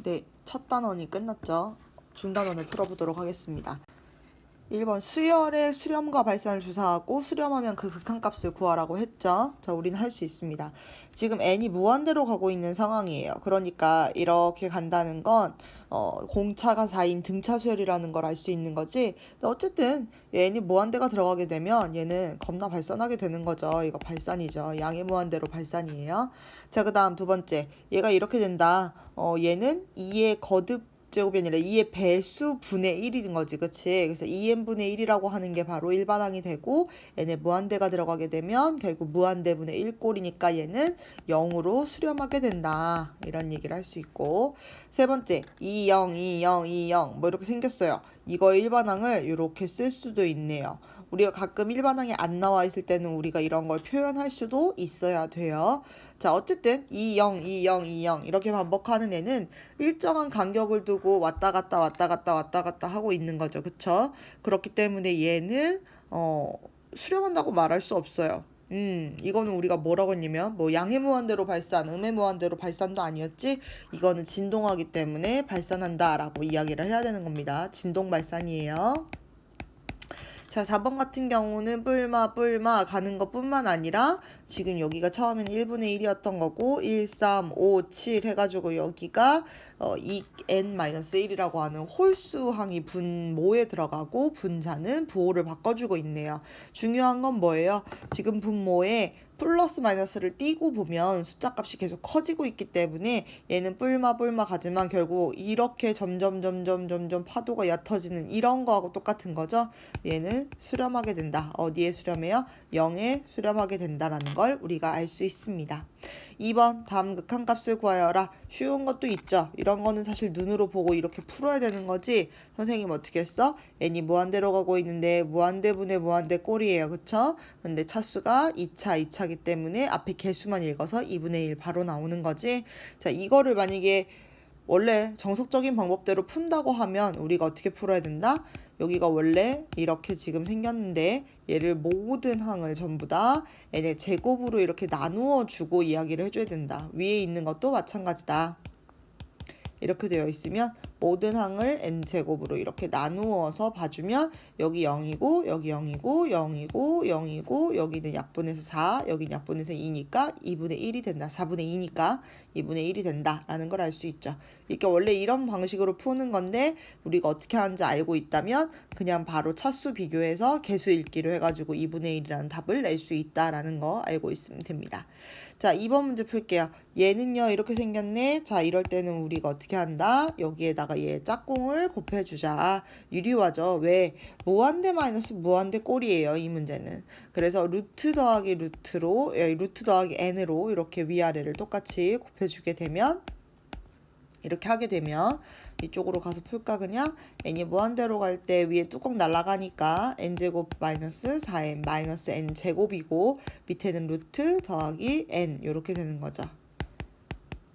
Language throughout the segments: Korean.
네, 첫 단원이 끝났죠. 중단원을 풀어보도록 하겠습니다. 1번 수열의 수렴과 발산을 조사하고 수렴하면 그 극한값을 구하라고 했죠. 자, 우리는 할 수 있습니다. 지금 n이 무한대로 가고 있는 상황이에요. 그러니까 이렇게 간다는 건 공차가 4인 등차 수열이라는 걸 알 수 있는 거지. 어쨌든 n이 무한대가 들어가게 되면 얘는 겁나 발산하게 되는 거죠. 이거 발산이죠. 양의 무한대로 발산이에요. 자, 그 다음 두 번째. 얘가 이렇게 된다. 얘는 2의 거듭 제곱이 아니라 2의 배수 분의 1인 거지, 그치? 그래서 2n분의 1이라고 하는 게 바로 일반항이 되고 n에 무한대가 들어가게 되면 결국 무한대분의 1꼴이니까 얘는 0으로 수렴하게 된다. 이런 얘기를 할 수 있고, 세 번째 2, 0, 2, 0, 2, 0 뭐 이렇게 생겼어요. 이거 일반항을 이렇게 쓸 수도 있네요. 우리가 가끔 일반항이 안 나와 있을 때는 우리가 이런 걸 표현할 수도 있어야 돼요. 자, 어쨌든 2, 0, 2, 0, 2, 0 이렇게 반복하는 애는 일정한 간격을 두고 왔다 갔다 왔다 갔다 왔다 갔다 하고 있는 거죠. 그쵸? 그렇기 때문에 얘는 수렴한다고 말할 수 없어요. 이거는 우리가 뭐라고 했냐면 뭐 양의 무한대로 발산, 음의 무한대로 발산도 아니었지. 이거는 진동하기 때문에 발산한다라고 이야기를 해야 되는 겁니다. 진동 발산이에요. 자, 4번 같은 경우는 뿔마 가는 것 뿐만 아니라 지금 여기가 처음에는 1분의 1이었던 거고 1, 3, 5, 7 해가지고 여기가 2n-1이라고 하는 홀수항이 분모에 들어가고 분자는 부호를 바꿔주고 있네요. 중요한 건 뭐예요? 지금 분모에 플러스 마이너스를 띄고 보면 숫자 값이 계속 커지고 있기 때문에 얘는 뿔마 가지만 결국 이렇게 점점 파도가 얕아지는 이런 거하고 똑같은 거죠. 얘는 수렴하게 된다. 어디에 수렴해요? 0에 수렴하게 된다라는 걸 우리가 알 수 있습니다. 2번 다음 극한값을 구하여라. 쉬운 것도 있죠. 이런 거는 사실 눈으로 보고 이렇게 풀어야 되는 거지. 선생님 어떻게 했어? n이 무한대로 가고 있는데 무한대분의 무한대 꼴이에요. 그쵸? 근데 차수가 2차기 때문에 앞에 개수만 읽어서 2분의 1 바로 나오는 거지. 자, 이거를 만약에 원래 정석적인 방법대로 푼다고 하면 우리가 어떻게 풀어야 된다? 여기가 원래 이렇게 지금 생겼는데 얘를 모든 항을 전부 다 n의 제곱으로 이렇게 나누어 주고 이야기를 해줘야 된다. 위에 있는 것도 마찬가지다. 이렇게 되어 있으면 모든 항을 n제곱으로 이렇게 나누어서 봐주면 여기 0이고 여기 0이고 0이고 0이고 여기는 약분해서 4 여기는 약분해서 2니까 2분의 1이 된다. 4분의 2니까 2분의 1이 된다라는 걸 알 수 있죠. 그러니까 원래 이런 방식으로 푸는 건데 우리가 어떻게 하는지 알고 있다면 그냥 바로 차수 비교해서 개수 읽기로 해가지고 2분의 1이라는 답을 낼 수 있다라는 거 알고 있으면 됩니다. 자, 2번 문제 풀게요. 얘는요 이렇게 생겼네. 자, 이럴 때는 우리가 어떻게 한다? 여기에다가 얘 짝꿍을 곱해주자. 유리화죠. 왜? 무한대 마이너스 무한대 꼴이에요. 이 문제는. 그래서 루트 더하기 루트로 루트 더하기 n으로 이렇게 위아래를 똑같이 곱해주게 되면 이렇게 하게 되면 이쪽으로 가서 풀까 그냥 n이 무한대로 갈 때 위에 뚜껑 날아가니까 n제곱 마이너스 4n 마이너스 n제곱이고 밑에는 루트 더하기 n 이렇게 되는 거죠.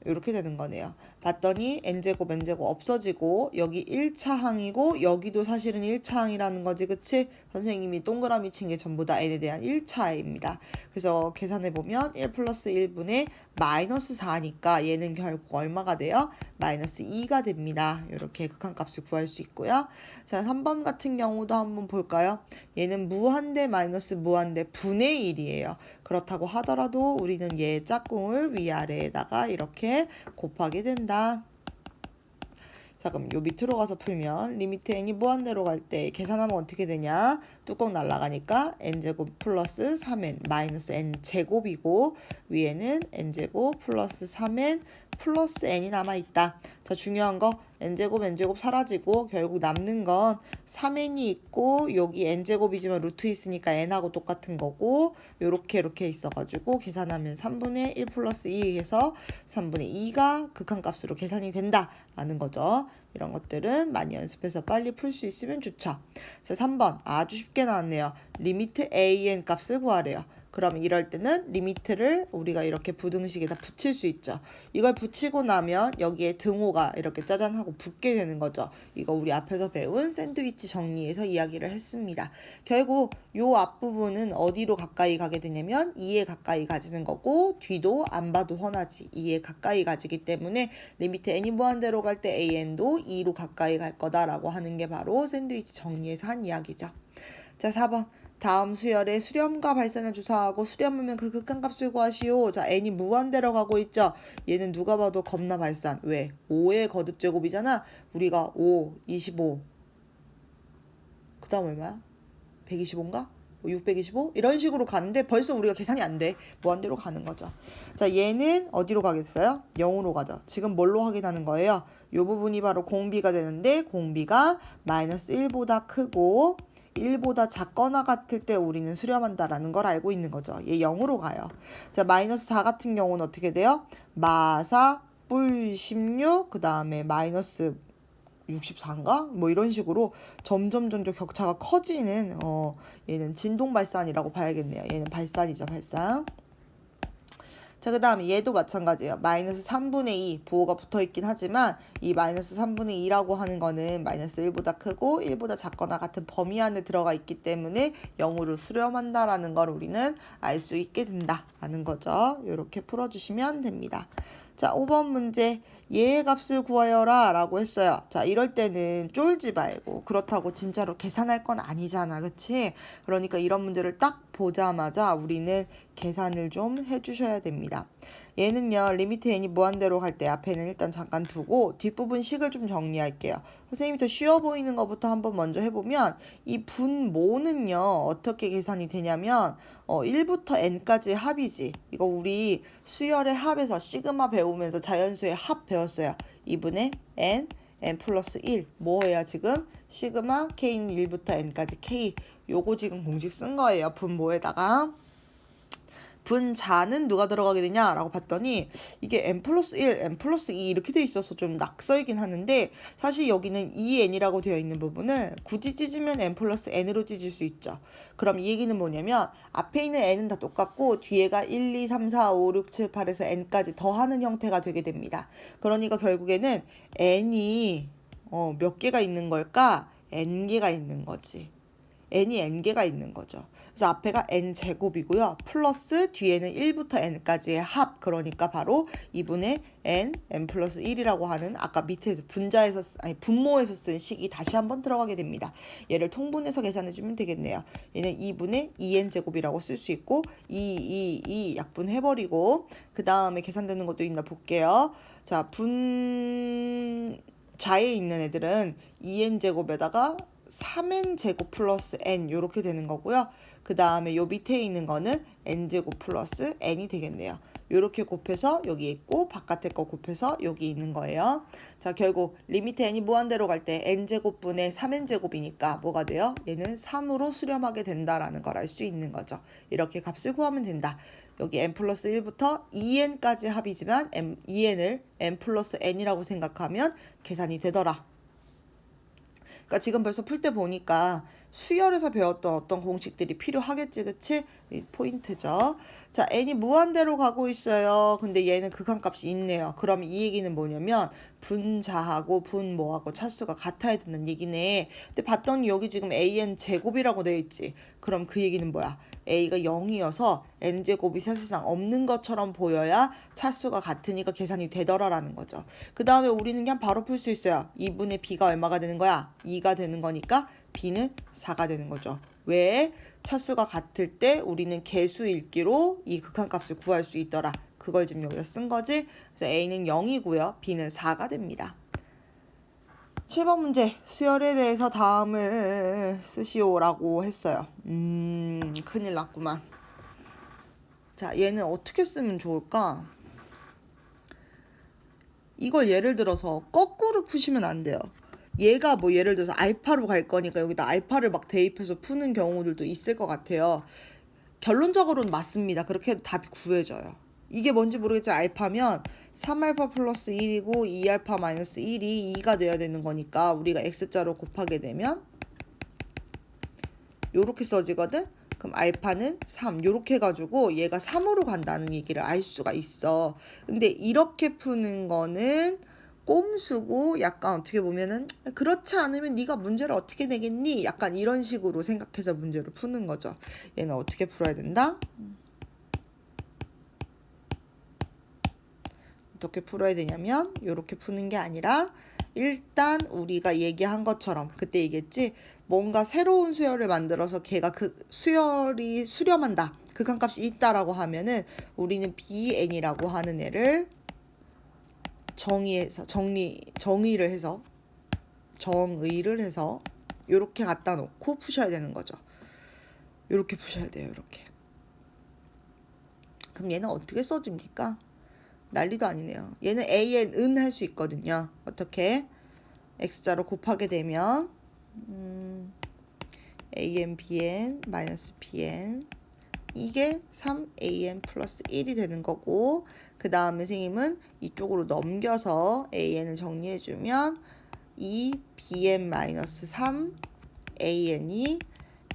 이렇게 되는 거네요. 봤더니 n제곱 없어지고 여기 1차 항이고 여기도 사실은 1차 항이라는 거지, 그치? 선생님이 동그라미 친 게 전부 다 n에 대한 1차입니다. 그래서 계산해보면 1 플러스 1분의 마이너스 4니까 얘는 결국 얼마가 돼요? 마이너스 2가 됩니다. 이렇게 극한값을 구할 수 있고요. 자, 3번 같은 경우도 한번 볼까요? 얘는 무한대 마이너스 무한대 분의 1이에요. 그렇다고 하더라도 우리는 얘 짝꿍을 위아래에다가 이렇게 곱하게 된다. 자, 그럼 요 밑으로 가서 풀면 리미트 n이 무한대로 갈 때 계산하면 어떻게 되냐? 뚜껑 날아가니까 n제곱 플러스 3n 마이너스 n제곱이고 위에는 n제곱 플러스 3n 플러스 n이 남아있다. 자, 중요한 거 n제곱 사라지고 결국 남는 건 3n이 있고 여기 n제곱이지만 루트 있으니까 n하고 똑같은 거고 요렇게 이렇게 있어가지고 계산하면 3분의 1 플러스 2 해서 3분의 2가 극한값으로 계산이 된다라는 거죠. 이런 것들은 많이 연습해서 빨리 풀 수 있으면 좋죠. 자, 3번 아주 쉽게 나왔네요. 리미트 an 값을 구하래요. 그럼 이럴 때는 리미트를 우리가 이렇게 부등식에다 붙일 수 있죠. 이걸 붙이고 나면 여기에 등호가 이렇게 짜잔 하고 붙게 되는 거죠. 이거 우리 앞에서 배운 샌드위치 정리에서 이야기를 했습니다. 결국 요 앞부분은 어디로 가까이 가게 되냐면 2에 가까이 가지는 거고, 뒤도 안 봐도 훤하지 2에 가까이 가지기 때문에 리미트 n이 무한대로 갈 때 an도 2로 가까이 갈 거다라고 하는 게 바로 샌드위치 정리에서 한 이야기죠. 자, 4번. 다음 수열의 수렴과 발산을 조사하고 수렴하면 그 극한값을 구하시오. 자, n이 무한대로 가고 있죠. 얘는 누가 봐도 겁나 발산. 왜? 5의 거듭제곱이잖아. 우리가 5, 25. 그 다음 얼마야? 125인가? 625? 이런 식으로 가는데 벌써 우리가 계산이 안 돼. 무한대로 가는 거죠. 자, 얘는 어디로 가겠어요? 0으로 가죠. 지금 뭘로 확인하는 거예요? 이 부분이 바로 공비가 되는데, 공비가 마이너스 1보다 크고 1보다 작거나 같을 때 우리는 수렴한다라는 걸 알고 있는 거죠. 얘 0으로 가요. 자, 마이너스 4 같은 경우는 어떻게 돼요? 마사 뿔 16, 그 다음에 마이너스 64인가? 뭐 이런 식으로 점점 격차가 커지는 얘는 진동 발산이라고 봐야겠네요. 얘는 발산이죠, 발산. 자, 그 다음에 얘도 마찬가지예요. 마이너스 3분의 2 부호가 붙어있긴 하지만 이 마이너스 3분의 2라고 하는 거는 마이너스 1보다 크고 1보다 작거나 같은 범위 안에 들어가 있기 때문에 0으로 수렴한다라는 걸 우리는 알 수 있게 된다라는 거죠. 이렇게 풀어주시면 됩니다. 자, 5번 문제. 얘의 값을 구하여라 라고 했어요. 자, 이럴 때는 쫄지 말고, 그렇다고 진짜로 계산할 건 아니잖아, 그치? 그러니까 이런 문제를 딱 보자마자 우리는 계산을 좀 해주셔야 됩니다. 얘는요, 리미트 n이 무한대로 갈 때 앞에는 일단 잠깐 두고 뒷부분 식을 좀 정리할게요. 선생님이 더 쉬워 보이는 것부터 한번 먼저 해보면, 이 분모는요 어떻게 계산이 되냐면 1부터 n까지 합이지. 이거 우리 수열의 합에서 시그마 배우면서 자연수의 합 배웠어요. 2분의 n, n 플러스 1. 뭐예요 지금? 시그마 k는 1부터 n까지 k. 요거 지금 공식 쓴 거예요. 분모에다가. 분자는 누가 들어가게 되냐라고 봤더니 이게 n 플러스 1, n 플러스 2 이렇게 돼 있어서 좀 낙서이긴 하는데, 사실 여기는 2n이라고 되어 있는 부분을 굳이 찢으면 n 플러스 n으로 찢을 수 있죠. 그럼 이 얘기는 뭐냐면 앞에 있는 n은 다 똑같고 뒤에가 1, 2, 3, 4, 5, 6, 7, 8에서 n까지 더하는 형태가 되게 됩니다. 그러니까 결국에는 n이 몇 개가 있는 걸까? n개가 있는 거지. n이 n개가 있는 거죠. 그래서 앞에가 n제곱이고요. 플러스 뒤에는 1부터 n까지의 합, 그러니까 바로 2분의 n 플러스 1이라고 하는 아까 밑에서 분모에서 쓴 식이 다시 한번 들어가게 됩니다. 얘를 통분해서 계산해주면 되겠네요. 얘는 2분의 2n제곱이라고 쓸 수 있고 2 약분해버리고 그 다음에 계산되는 것도 있나 볼게요. 자, 분자에 있는 애들은 2n제곱에다가 3n제곱 플러스 n 이렇게 되는 거고요. 그 다음에 요 밑에 있는 거는 n제곱 플러스 n이 되겠네요. 이렇게 곱해서 여기 있고 바깥에 거 곱해서 여기 있는 거예요. 자, 결국 리미트 n이 무한대로 갈 때 n제곱분의 3n제곱이니까 뭐가 돼요? 얘는 3으로 수렴하게 된다라는 걸 알 수 있는 거죠. 이렇게 값을 구하면 된다. 여기 n 플러스 1부터 2n까지 합이지만 2n을 n 플러스 n이라고 생각하면 계산이 되더라. 그러니까 지금 벌써 풀 때 보니까 수열에서 배웠던 어떤 공식들이 필요하겠지, 그치? 이 포인트죠. 자, n이 무한대로 가고 있어요. 근데 얘는 극한값이 있네요. 그럼 이 얘기는 뭐냐면 분자하고 분모하고 차수가 같아야 된다는 얘기네. 근데 봤더니 여기 지금 an 제곱이라고 되어 있지. 그럼 그 얘기는 뭐야? a가 0이어서 n제곱이 사실상 없는 것처럼 보여야 차수가 같으니까 계산이 되더라라는 거죠. 그 다음에 우리는 그냥 바로 풀 수 있어요. 2분의 b가 얼마가 되는 거야? 2가 되는 거니까 b는 4가 되는 거죠. 왜? 차수가 같을 때 우리는 개수 읽기로 이 극한값을 구할 수 있더라. 그걸 지금 여기다 쓴 거지. 그래서 a는 0이고요. b는 4가 됩니다. 7번 문제. 수열에 대해서 다음을 쓰시오라고 했어요. 큰일 났구만. 자, 얘는 어떻게 쓰면 좋을까? 이걸 예를 들어서 거꾸로 푸시면 안 돼요. 얘가 뭐 예를 들어서 알파로 갈 거니까 여기다 알파를 막 대입해서 푸는 경우들도 있을 것 같아요. 결론적으로는 맞습니다. 그렇게 해도 답이 구해져요. 이게 뭔지 모르겠지만 알파면 3알파 플러스 1이고 2알파 마이너스 1이 2가 돼야 되는 거니까 우리가 x자로 곱하게 되면 요렇게 써지거든. 그럼 알파는 3 요렇게 해가지고 얘가 3으로 간다는 얘기를 알 수가 있어. 근데 이렇게 푸는 거는 꼼수고 약간 어떻게 보면은 그렇지 않으면 네가 문제를 어떻게 내겠니? 약간 이런 식으로 생각해서 문제를 푸는 거죠. 얘는 어떻게 풀어야 된다? 어떻게 풀어야 되냐면 이렇게 푸는 게 아니라 일단 우리가 얘기한 것처럼 그때 얘기했지, 뭔가 새로운 수열을 만들어서 걔가 그 수열이 수렴한다, 극한값이 있다라고 하면은 우리는 BN이라고 하는 애를 정의를 해서 이렇게 갖다 놓고 푸셔야 되는 거죠. 이렇게 푸셔야 돼요. 이렇게. 그럼 얘는 어떻게 써집니까? 난리도 아니네요. 얘는 AN은 할 수 있거든요. 어떻게? X자로 곱하게 되면 AN, BN, 마이너스 BN, 이게 3AN 플러스 1이 되는 거고, 그 다음에 선생님은 이쪽으로 넘겨서 AN을 정리해주면 이 BN 마이너스 3 AN이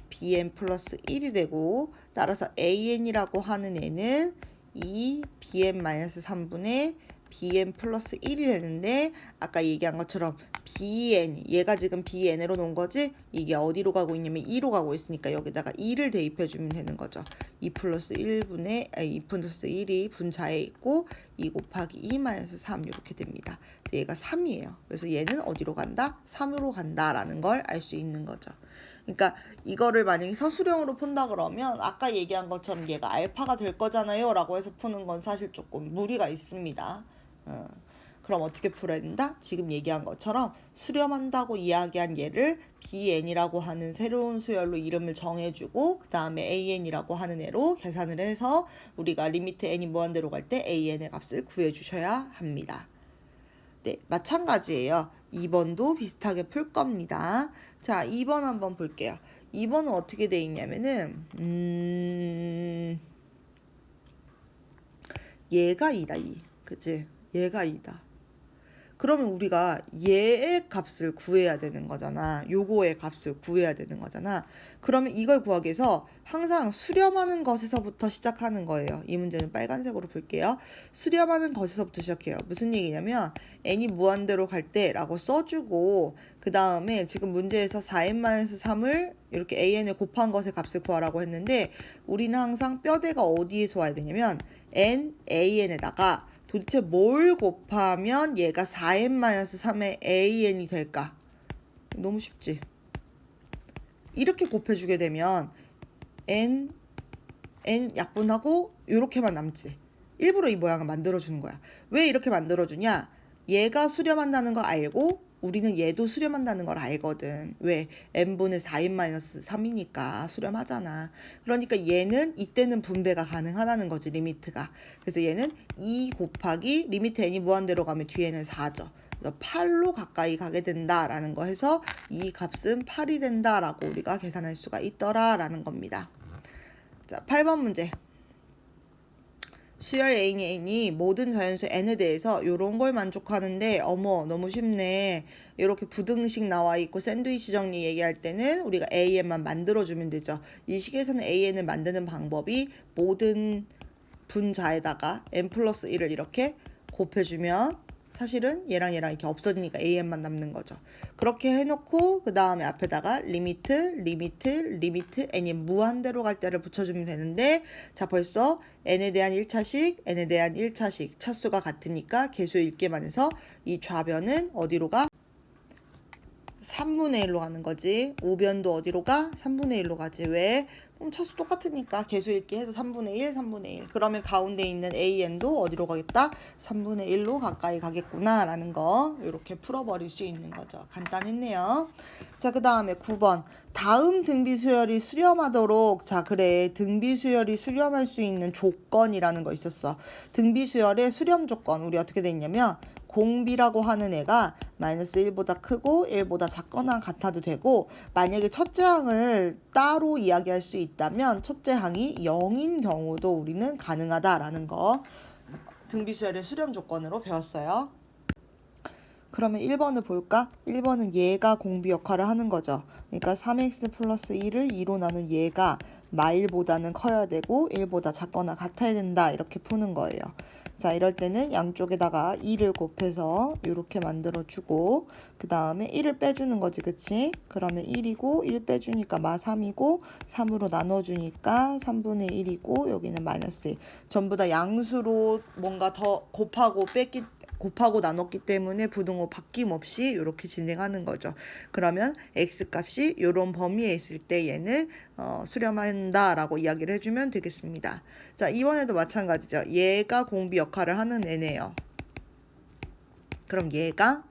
BN 플러스 1이 되고, 따라서 AN이라고 하는 애는 이 BN 마이너스 3분의 BN 플러스 1이 되는데, 아까 얘기한 것처럼 BN, 얘가 지금 BN으로 놓은 거지, 이게 어디로 가고 있냐면 2로 가고 있으니까 여기다가 2를 대입해 주면 되는 거죠. 2 플러스 2 플러스 1이 분자에 있고 2 곱하기 2 마이너스 3 이렇게 됩니다. 얘가 3이에요. 그래서 얘는 어디로 간다? 3으로 간다라는 걸 알 수 있는 거죠. 그러니까 이거를 만약에 서술형으로 푼다 그러면 아까 얘기한 것처럼 얘가 알파가 될 거잖아요 라고 해서 푸는 건 사실 조금 무리가 있습니다. 그럼 어떻게 풀어야 된다? 지금 얘기한 것처럼 수렴한다고 이야기한 얘를 BN이라고 하는 새로운 수열로 이름을 정해주고, 그 다음에 AN이라고 하는 애로 계산을 해서 우리가 리미트 n이 무한대로 갈 때 AN의 값을 구해주셔야 합니다. 네, 마찬가지예요. 2번도 비슷하게 풀 겁니다. 자, 2번 한번 볼게요. 2번은 어떻게 돼 있냐면은 얘가 2다. 2. 그치? 얘가 2다. 그러면 우리가 얘의 값을 구해야 되는 거잖아. 요거의 값을 구해야 되는 거잖아. 그러면 이걸 구하기 위해서 항상 수렴하는 것에서부터 시작하는 거예요. 이 문제는 빨간색으로 볼게요. 수렴하는 것에서부터 시작해요. 무슨 얘기냐면 n이 무한대로 갈 때라고 써주고, 그 다음에 지금 문제에서 4n-3을 이렇게 an을 곱한 것의 값을 구하라고 했는데, 우리는 항상 뼈대가 어디에서 와야 되냐면 n, an에다가 도대체 뭘 곱하면 얘가 4n-3의 an이 될까? 너무 쉽지? 이렇게 곱해주게 되면 n 약분하고 이렇게만 남지. 일부러 이 모양을 만들어주는 거야. 왜 이렇게 만들어주냐? 얘가 수렴한다는 거 알고 우리는 얘도 수렴한다는 걸 알거든. 왜? n분의 4n-3이니까 수렴하잖아. 그러니까 얘는 이때는 분배가 가능하다는 거지, 리미트가. 그래서 얘는 2 곱하기 리미트 n이 무한대로 가면 뒤에는 4죠. 그래서 8로 가까이 가게 된다라는 거 해서 이 값은 8이 된다라고 우리가 계산할 수가 있더라라는 겁니다. 자, 8번 문제. 수열 N이 모든 자연수 N에 대해서 이런 걸 만족하는데, 어머 너무 쉽네. 이렇게 부등식 나와 있고 샌드위치 정리 얘기할 때는 우리가 AN만 만들어주면 되죠. 이 식에서는 AN을 만드는 방법이 모든 분자에다가 N 플러스 1을 이렇게 곱해주면 사실은 얘랑 이렇게 없어지니까 AN만 남는 거죠. 그렇게 해놓고 그 다음에 앞에다가 리미트 n이 무한대로 갈 때를 붙여주면 되는데, 자 벌써 n에 대한 1차식, n에 대한 1차식 차수가 같으니까 계수 읽기만 해서 이 좌변은 어디로 가? 3분의 1로 가는 거지. 우변도 어디로 가? 3분의 1로 가지. 왜? 그럼 차수 똑같으니까 계수 읽기 해서 3분의 1, 3분의 1. 그러면 가운데 있는 AN도 어디로 가겠다? 3분의 1로 가까이 가겠구나 라는 거 이렇게 풀어버릴 수 있는 거죠. 간단했네요. 자, 그 다음에 9번. 다음 등비수열이 수렴하도록, 자 그래, 등비수열이 수렴할 수 있는 조건이라는 거 있었어. 등비수열의 수렴 조건 우리 어떻게 돼 있냐면, 공비라고 하는 애가 마이너스 1보다 크고 1보다 작거나 같아도 되고, 만약에 첫째 항을 따로 이야기할 수 있다면 첫째 항이 0인 경우도 우리는 가능하다라는 거 등비수열의 수렴 조건으로 배웠어요. 그러면 1번을 볼까? 1번은 얘가 공비 역할을 하는 거죠. 그러니까 3x 플러스 1을 2로 나눈 얘가 마일보다는 커야 되고 1보다 작거나 같아야 된다. 이렇게 푸는 거예요. 자, 이럴 때는 양쪽에다가 2를 곱해서 이렇게 만들어주고 그 다음에 1을 빼주는 거지, 그치? 그러면 1이고 1 빼주니까 마 3이고 3으로 나눠주니까 3분의 1이고 여기는 마이너스 1. 전부 다 양수로 뭔가 더 곱하고 나눴기 때문에 부등호 바뀜없이 이렇게 진행하는 거죠. 그러면 x값이 이런 범위에 있을 때 얘는 수렴한다라고 이야기를 해주면 되겠습니다. 자, 이번에도 마찬가지죠. 얘가 공비 역할을 하는 애네요. 그럼 얘가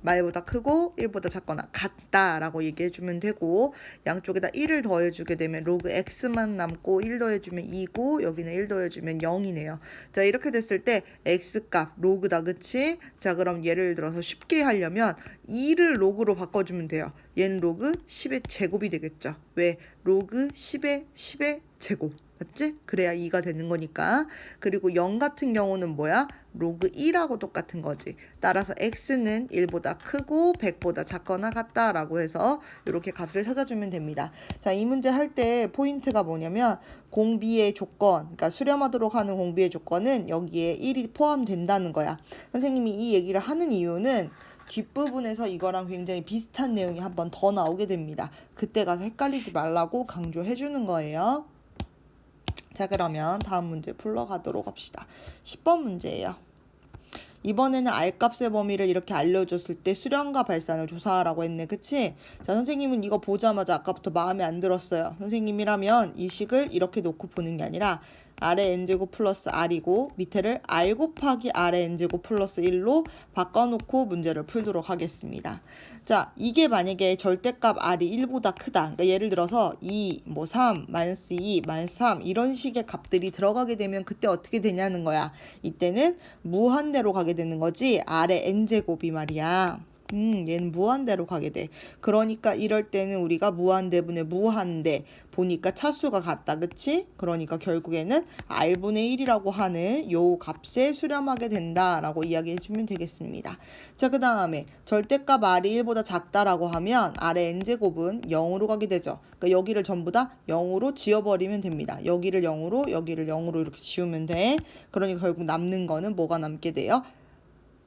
말보다 크고 1보다 작거나 같다라고 얘기해주면 되고 양쪽에다 1을 더해주게 되면 로그 x만 남고 1 더해주면 2고 여기는 1 더해주면 0이네요. 자, 이렇게 됐을 때 x값 로그다, 그치? 자, 그럼 예를 들어서 쉽게 하려면 2를 로그로 바꿔주면 돼요. 얘는 로그 10의 제곱이 되겠죠. 왜? 로그 10의 제곱. 맞지? 그래야 2가 되는 거니까. 그리고 0 같은 경우는 뭐야? 로그 2라고 똑같은 거지. 따라서 x는 1보다 크고 100보다 작거나 같다라고 해서 이렇게 값을 찾아주면 됩니다. 자, 이 문제 할 때 포인트가 뭐냐면 공비의 조건, 그러니까 수렴하도록 하는 공비의 조건은 여기에 1이 포함된다는 거야. 선생님이 이 얘기를 하는 이유는 뒷부분에서 이거랑 굉장히 비슷한 내용이 한 번 더 나오게 됩니다. 그때 가서 헷갈리지 말라고 강조해 주는 거예요. 자, 그러면 다음 문제 풀러가도록 합시다. 10번 문제예요. 이번에는 R값의 범위를 이렇게 알려줬을 때 수렴과 발산을 조사하라고 했네. 그치? 자, 선생님은 이거 보자마자 아까부터 마음에 안 들었어요. 선생님이라면 이 식을 이렇게 놓고 보는 게 아니라 R의 n제곱 플러스 R이고 밑에를 R 곱하기 R의 n제곱 플러스 1로 바꿔놓고 문제를 풀도록 하겠습니다. 자, 이게 만약에 절대값 R이 1보다 크다. 그러니까 예를 들어서 2, 3, 마이너스 2, 마이너스 3 이런 식의 값들이 들어가게 되면 그때 어떻게 되냐는 거야. 이때는 무한대로 가게 되는 거지. R의 n제곱이 말이야. 얘는 무한대로 가게 돼. 그러니까 이럴 때는 우리가 무한대분의 무한대 보니까 차수가 같다, 그치? 그러니까 결국에는 R분의 1이라고 하는 요 값에 수렴하게 된다라고 이야기해주면 되겠습니다. 자, 그 다음에 절대값 R이 1보다 작다라고 하면 R의 n제곱은 0으로 가게 되죠. 그러니까 여기를 전부 다 0으로 지워버리면 됩니다. 여기를 0으로, 여기를 0으로 이렇게 지우면 돼. 그러니까 결국 남는 거는 뭐가 남게 돼요?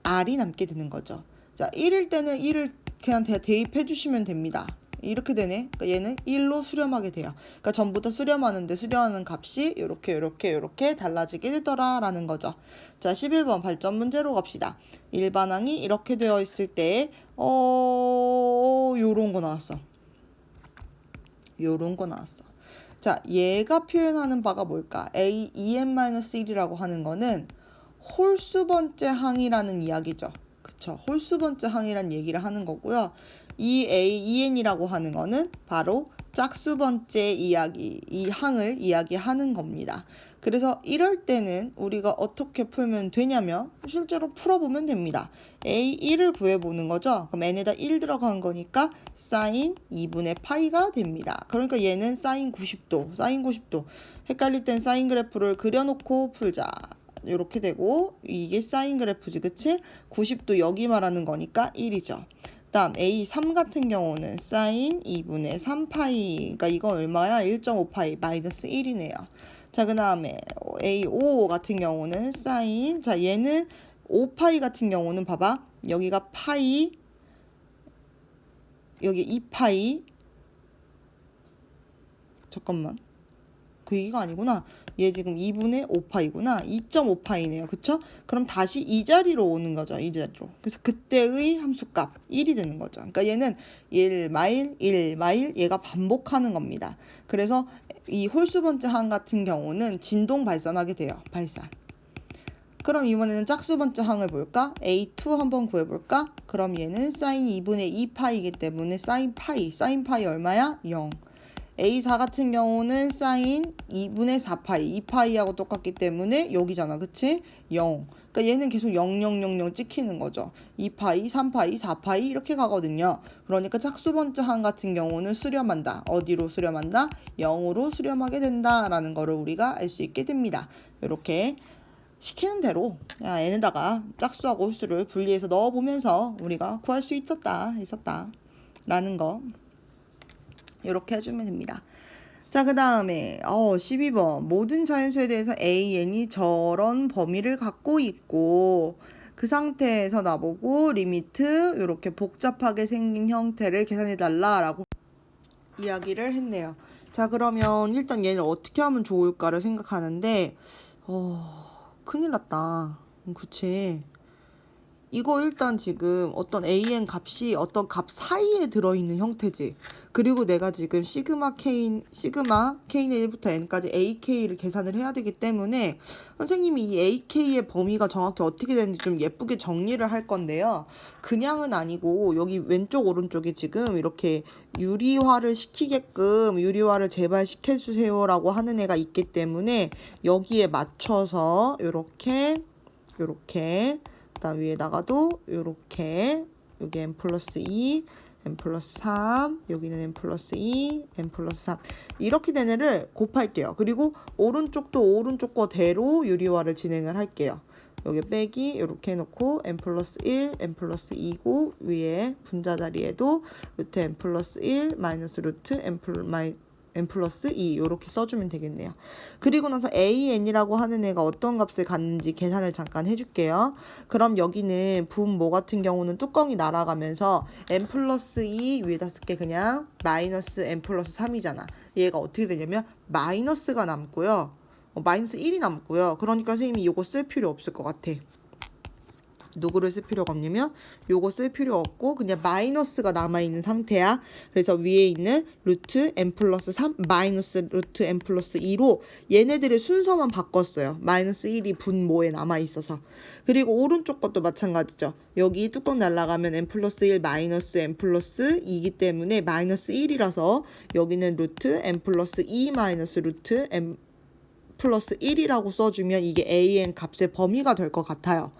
R이 남게 되는 거죠. 자, 1일 때는 1을 그냥 대입해 주시면 됩니다. 이렇게 되네. 그러니까 얘는 1로 수렴하게 돼요. 그러니까 전부 다 수렴하는데 수렴하는 값이 이렇게 달라지게 되더라라는 거죠. 자, 11번 발전 문제로 갑시다. 일반항이 이렇게 되어 있을 때 요런 거 나왔어. 요런 거 나왔어. 자, 얘가 표현하는 바가 뭘까? a 2n-1이라고 하는 거는 홀수번째 항이라는 이야기죠. 그쵸? 홀수번째 항이란 얘기를 하는 거고요. 이 a2n이라고 하는 거는 바로 짝수번째 이야기, 이 항을 이야기하는 겁니다. 그래서 이럴 때는 우리가 어떻게 풀면 되냐면 실제로 풀어보면 됩니다. a1을 구해보는 거죠. 그럼 n에다 1 들어간 거니까 사인 2분의 파이가 됩니다. 그러니까 얘는 사인 90도. 헷갈릴 땐 사인 그래프를 그려놓고 풀자. 이렇게 되고 이게 사인 그래프지, 그치? 90도 여기 말하는 거니까 1이죠. 다음 A3 같은 경우는 사인 2분의 3파이, 그러니까 이거 얼마야? 1.5파이 마이너스 1이네요. 자, 그 다음에 A5 같은 경우는 사인, 자, 얘는 5파이 같은 경우는 봐봐. 여기가 파이, 여기 2파이, 잠깐만, 그 얘기가 아니구나. 얘 지금 2분의 5파이구나. 2.5파이네요. 그쵸? 그럼 다시 이 자리로 오는 거죠. 이 자리로. 그래서 그때의 함수값 1이 되는 거죠. 그러니까 얘는 1마일 얘가 반복하는 겁니다. 그래서 이 홀수번째 항 같은 경우는 진동 발산하게 돼요. 발산. 그럼 이번에는 짝수번째 항을 볼까? A2 한번 구해볼까? 그럼 얘는 사인 2분의 2파이이기 때문에 사인 파이 얼마야? 0. A4 같은 경우는 사인 2분의 4파이, 2파이하고 똑같기 때문에 여기잖아, 그치? 0. 그러니까 얘는 계속 0,0,0,0 찍히는 거죠. 2파이, 3파이, 4파이 이렇게 가거든요. 그러니까 짝수번째 항 같은 경우는 수렴한다. 어디로 수렴한다? 0으로 수렴하게 된다라는 거를 우리가 알 수 있게 됩니다. 이렇게 시키는 대로 야, n에다가 짝수하고 홀수를 분리해서 넣어보면서 우리가 구할 수 있었다 라는 거 이렇게 해주면 됩니다. 자, 그 다음에 12번 모든 자연수에 대해서 AN이 저런 범위를 갖고 있고 그 상태에서 나보고 리미트 이렇게 복잡하게 생긴 형태를 계산해 달라라고 이야기를 했네요. 자, 그러면 일단 얘를 어떻게 하면 좋을까를 생각하는데 큰일 났다. 그치. 이거 일단 지금 어떤 AN 값이 어떤 값 사이에 들어있는 형태지. 그리고 내가 지금 시그마 K는 1부터 N까지 AK를 계산을 해야 되기 때문에 선생님이 이 AK의 범위가 정확히 어떻게 되는지 좀 예쁘게 정리를 할 건데요. 그냥은 아니고 여기 왼쪽 오른쪽에 지금 이렇게 유리화를 시키게끔 유리화를 제발 시켜주세요라고 하는 애가 있기 때문에 여기에 맞춰서 요렇게 그다음 위에다가도 요렇게 여기 n 플러스 2 n 플러스 3 여기는 n 플러스 2 n 플러스 3 이렇게 된 애를 곱할게요. 그리고 오른쪽도 오른쪽 거대로 유리화를 진행을 할게요. 여기 빼기 이렇게 해놓고 n 플러스 1 n 플러스 2고 위에 분자 자리에도 루트 n 플러스 1 마이너스 루트 n 플러스 2 이렇게 써주면 되겠네요. 그리고 나서 AN이라고 하는 애가 어떤 값을 갖는지 계산을 잠깐 해줄게요. 그럼 여기는 분모 같은 경우는 뚜껑이 날아가면서 n 플러스 2 위에다 쓸게 그냥 마이너스 n 플러스 3이잖아. 얘가 어떻게 되냐면 마이너스가 남고요. 마이너스 1이 남고요. 그러니까 선생님이 이거 쓸 필요 없을 것 같아. 누구를 쓸 필요가 없냐면 요거 쓸 필요 없고 그냥 마이너스가 남아있는 상태야. 그래서 위에 있는 루트 n 플러스 3 마이너스 루트 n 플러스 2로 얘네들의 순서만 바꿨어요. 마이너스 1이 분모에 남아있어서. 그리고 오른쪽 것도 마찬가지죠. 여기 뚜껑 날라가면 n 플러스 1 마이너스 n 플러스 2이기 때문에 마이너스 1이라서 여기는 루트 n 플러스 2 마이너스 루트 n 플러스 1이라고 써주면 이게 AN 값의 범위가 될 것 같아요.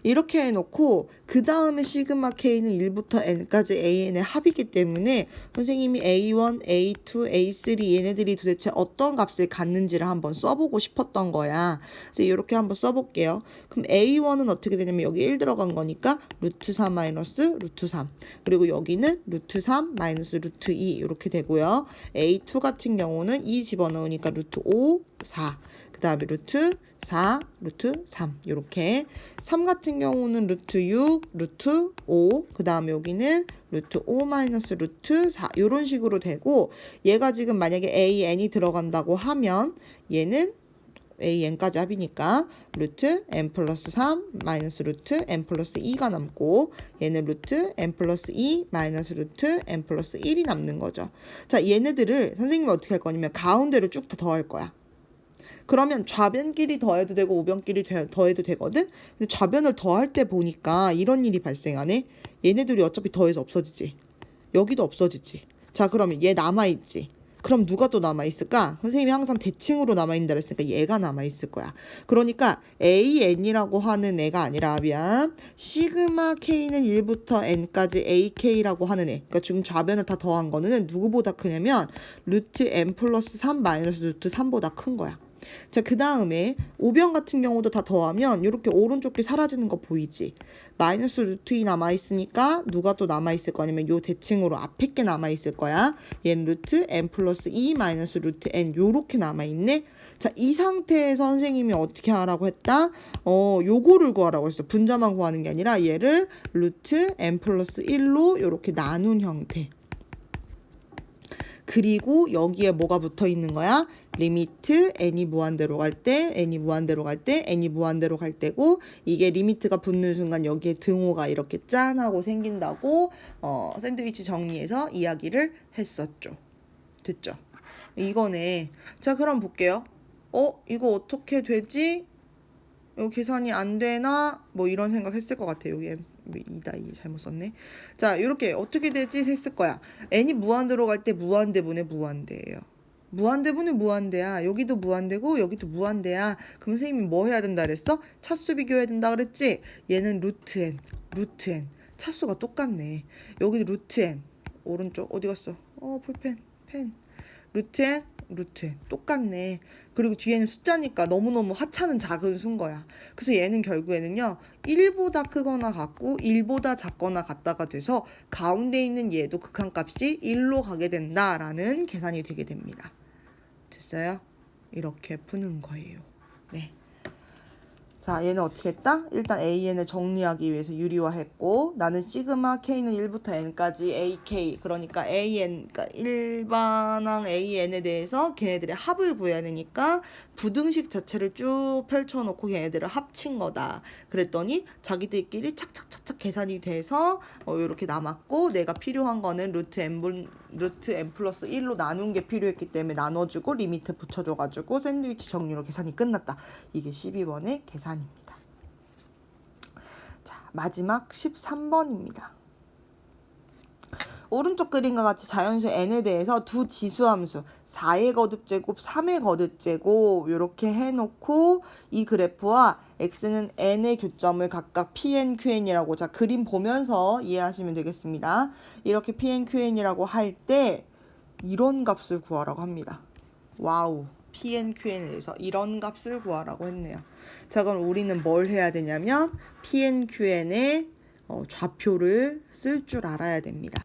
이렇게 해놓고 그 다음에 시그마 K는 1부터 N까지 AN의 합이기 때문에 선생님이 A1, A2, A3 얘네들이 도대체 어떤 값을 갖는지를 한번 써보고 싶었던 거야. 그래서 이렇게 한번 써볼게요. 그럼 A1은 어떻게 되냐면 여기 1 들어간 거니까 루트 3 마이너스 루트 3 그리고 여기는 루트 3 마이너스 루트 2 이렇게 되고요. A2 같은 경우는 2 집어넣으니까 루트 5, 4 그 다음에 루트 4, 루트 3 이렇게 3 같은 경우는 루트 6, 루트 5 그 다음에 여기는 루트 5 마이너스 루트 4 이런 식으로 되고 얘가 지금 만약에 AN이 들어간다고 하면 얘는 AN까지 합이니까 루트 n 플러스 3 마이너스 루트 n 플러스 2가 남고 얘는 루트 n 플러스 2 마이너스 루트 n 플러스 1이 남는 거죠. 자, 얘네들을 선생님이 어떻게 할 거냐면 가운데로 쭉 다 더할 거야. 그러면 좌변끼리 더해도 되고 우변끼리 더해도 되거든? 근데 좌변을 더할 때 보니까 이런 일이 발생하네. 얘네들이 어차피 더해서 없어지지. 여기도 없어지지. 자, 그러면 얘 남아있지. 그럼 누가 또 남아있을까? 선생님이 항상 대칭으로 남아있는다 그랬으니까 얘가 남아있을 거야. 그러니까 AN이라고 하는 애가 아니라 미안 시그마 K는 1부터 N까지 AK라고 하는 애. 그러니까 지금 좌변을 다 더한 거는 누구보다 크냐면 루트 N 플러스 3 마이너스 루트 3보다 큰 거야. 자, 그 다음에 우변 같은 경우도 다 더하면 이렇게 오른쪽 게 사라지는 거 보이지? 마이너스 루트 2 남아있으니까 누가 또 남아있을 거냐면 요 대칭으로 앞에 게 남아있을 거야. 얘는 루트 n 플러스 2 마이너스 루트 n 요렇게 남아있네. 자, 이 상태에서 선생님이 어떻게 하라고 했다? 요거를 구하라고 했어. 분자만 구하는 게 아니라 얘를 루트 n 플러스 1로 요렇게 나눈 형태. 그리고 여기에 뭐가 붙어 있는 거야? 리미트 n이 무한대로 갈 때, n이 무한대로 갈 때, n이 무한대로 갈 때고 이게 리미트가 붙는 순간 여기에 등호가 이렇게 짠 하고 생긴다고 샌드위치 정리해서 이야기를 했었죠. 됐죠? 이거네. 자, 그럼 볼게요. 이거 어떻게 되지? 이거 계산이 안 되나? 뭐 이런 생각 했을 것 같아요. 여기 2다 2 잘못 썼네. 자, 이렇게 어떻게 되지 했을 거야. n이 무한대로 갈 때 무한대분의 무한대예요. 무한대분의 무한대야. 여기도 무한대고 여기도 무한대야. 그럼 선생님이 뭐 해야 된다 그랬어? 차수 비교해야 된다 그랬지? 얘는 루트 n 차수가 똑같네. 여기 루트 n 오른쪽 어디 갔어? 볼펜 펜 루트 n 똑같네. 그리고 뒤에는 숫자니까 너무너무 하찮은 작은 수인 거야. 그래서 얘는 결국에는요 1보다 크거나 같고 1보다 작거나 같다가 돼서 가운데 있는 얘도 극한값이 1로 가게 된다라는 계산이 되게 됩니다. 되겠어요? 이렇게 푸는 거예요. 네. 자, 얘는 어떻게 했다? 일단 AN을 정리하기 위해서 유리화했고, 나는 시그마 K는 1부터 N까지 AK, 그러니까 AN, 그러니까 일반항 AN에 대해서 걔네들의 합을 구해야 되니까 부등식 자체를 쭉 펼쳐놓고 걔네들을 합친 거다. 그랬더니 자기들끼리 착착착착 계산이 돼서 이렇게 남았고, 내가 필요한 거는 루트 n 플러스 1로 나눈 게 필요했기 때문에 나눠주고 리미트 붙여줘가지고 샌드위치 정리로 계산이 끝났다. 이게 12번의 계산입니다. 자, 마지막 13번입니다. 오른쪽 그림과 같이 자연수 n에 대해서 두 지수함수 4의 거듭제곱, 3의 거듭제곱 이렇게 해놓고 이 그래프와 x는 n의 교점을 각각 pn, qn이라고 자 그림 보면서 이해하시면 되겠습니다. 이렇게 pn, qn이라고 할 때 이런 값을 구하라고 합니다. 와우, pn, qn에 대해서 이런 값을 구하라고 했네요. 자, 그럼 우리는 뭘 해야 되냐면 pn, qn의 좌표를 쓸 줄 알아야 됩니다.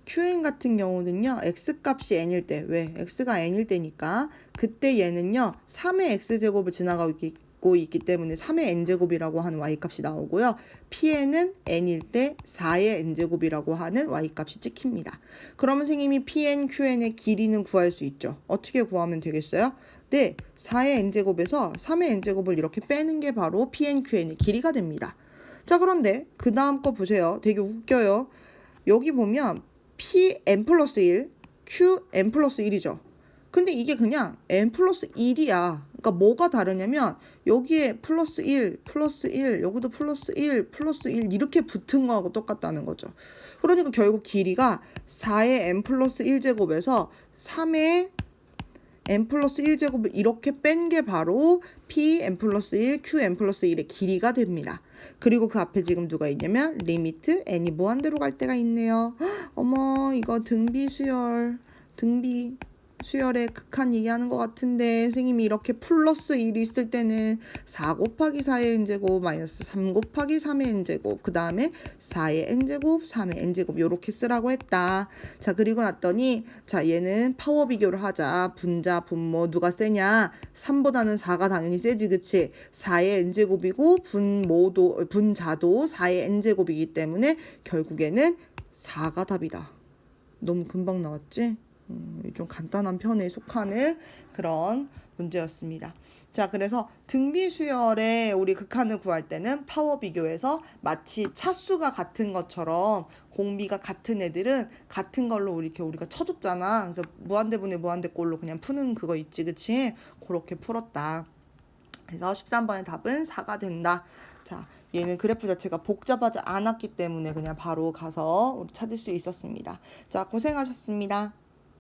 qn 같은 경우는요, x값이 n일 때, 왜? x가 n일 때니까 그때 얘는요 3의 x제곱을 지나가고 있기 때문에 3의 n제곱이라고 하는 y값이 나오고요, pn은 n일 때 4의 n제곱이라고 하는 y값이 찍힙니다. 그러면 선생님이 pn, qn의 길이는 구할 수 있죠. 어떻게 구하면 되겠어요? 네, 4의 n제곱에서 3의 n제곱을 이렇게 빼는 게 바로 pn, qn의 길이가 됩니다. 자, 그런데 그 다음 거 보세요. 되게 웃겨요. 여기 보면 pn 플러스 1, qn 플러스 1이죠. 근데 이게 그냥 n 플러스 1이야. 그러니까 뭐가 다르냐면 여기에 플러스 1, 플러스 1, 여기도 플러스 1, 플러스 1 이렇게 붙은 거하고 똑같다는 거죠. 그러니까 결국 길이가 4의 n 플러스 1제곱에서 3의 n 플러스 1제곱을 이렇게 뺀 게 바로 pn 플러스 1, qn 플러스 1의 길이가 됩니다. 그리고 그 앞에 지금 누가 있냐면 리미트 n이 무한대로 갈 때가 있네요. 어머, 이거 등비 수열의 극한 얘기하는 것 같은데 선생님이 이렇게 플러스 1이 있을 때는 4 곱하기 4의 n제곱 마이너스 3 곱하기 3의 n제곱 그 다음에 4의 n제곱 3의 n제곱 이렇게 쓰라고 했다. 자, 그리고 났더니 자, 얘는 파워 비교를 하자. 분자 분모 누가 세냐? 3보다는 4가 당연히 세지, 그치? 4의 n제곱이고 분자도 4의 n제곱이기 때문에 결국에는 4가 답이다. 너무 금방 나왔지? 좀 간단한 편에 속하는 그런 문제였습니다. 자, 그래서 등비수열의 우리 극한을 구할 때는 파워 비교해서 마치 차수가 같은 것처럼 공비가 같은 애들은 같은 걸로 이렇게 우리가 쳐줬잖아. 그래서 무한대분의 무한대꼴로 그냥 푸는 그거 있지, 그치? 그렇게 풀었다. 그래서 13번의 답은 4가 된다. 자, 얘는 그래프 자체가 복잡하지 않았기 때문에 그냥 바로 가서 우리 찾을 수 있었습니다. 자, 고생하셨습니다.